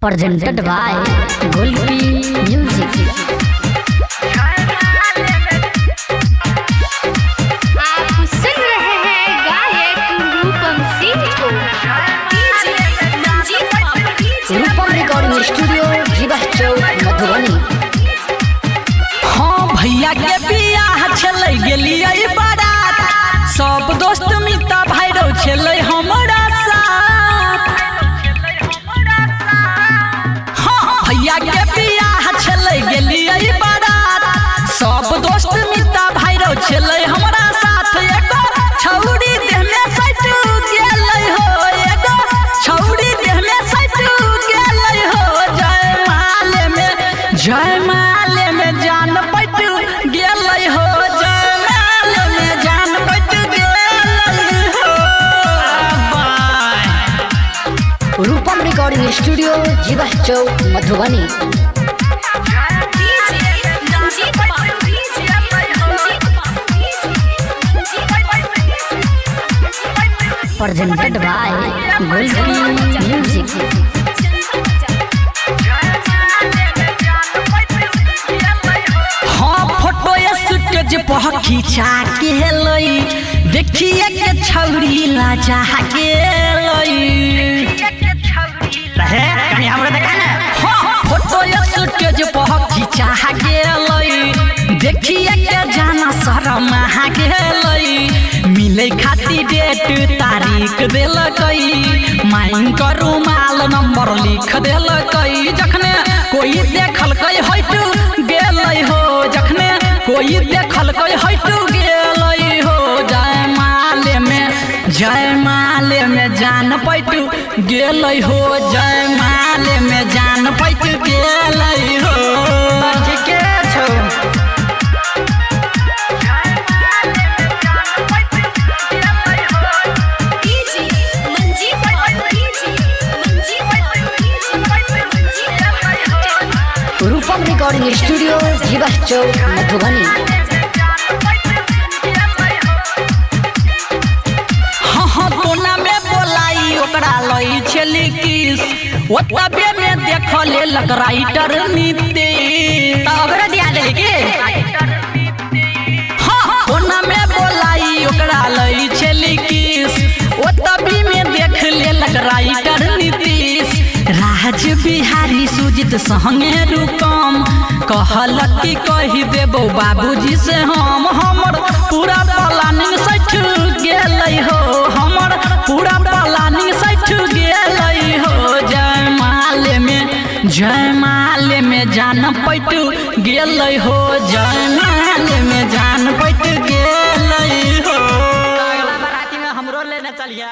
presented by Golpi Music। आप सुन रहे हैं गायक रूपम सिंह को। रूपम रिकॉर्डिंग स्टूडियो जीवा चौक मधुबनी। हाँ भैया के बियाह छलै गेलियै बारात, सब दोस्त मिता भाइरो छलै हमरा साथ। हाँ भैया के बियाह छलै गेलियै बारात, सब दोस्त मिता भाइरो छलै हमरा साथ। एगो छौरी देह में सट गेलै हो, एगो छौरी देह में सट गेलै हो। जयमाले में जान पट गेलै हो, जयमाले में जान पट गेलै हो। रूपम recording studio Jeeva Chowk Madhubani. presented by Golpi Music। हाँ फोटो स्टेज पर खींचा के लई, देखिए के छौरी लाजा गेलै। हाँ फोटो स्टेज पर खींचा गेलै, देखिए के जाना शर्मा गेलै। मिले खातिर डेट तारीख देलकै, मांग कर रुमाल नंबर लिख देलकै। जखने कोई देखलकै हट गेलै हो, जखने कोई देखलकै हट गेलै हो। जयमाले में जान पट गेलै हो, जयमाले में जान पट गेलै हो। ठीके छौ। रूपम रिकॉर्डिंग स्टूडियो जीवा चौक मधुबनी। हाँ कोना में बोलाई ओकरा लई छली किस, ओतबे में देख लेलक राइटर नीतीश। ओकरा दिया देली के हाँ कोना में बोलाई ओकरा लई छली किस, ओतबे में देख लेलक राइटर नीतीश। राज बिहारी सुजित संगे रुकम कहलक कि कही देबो बाबूजी से हम। हमर पूरा प्लानिंग सठ गेलै हो, हमर पूरा प्लानिंग सठ गेलै हो। जयमाले में जान पट गेलै हो, जयमाले में जान पट गेलै हो। अगला बाराती में हमरो लेने चलिया।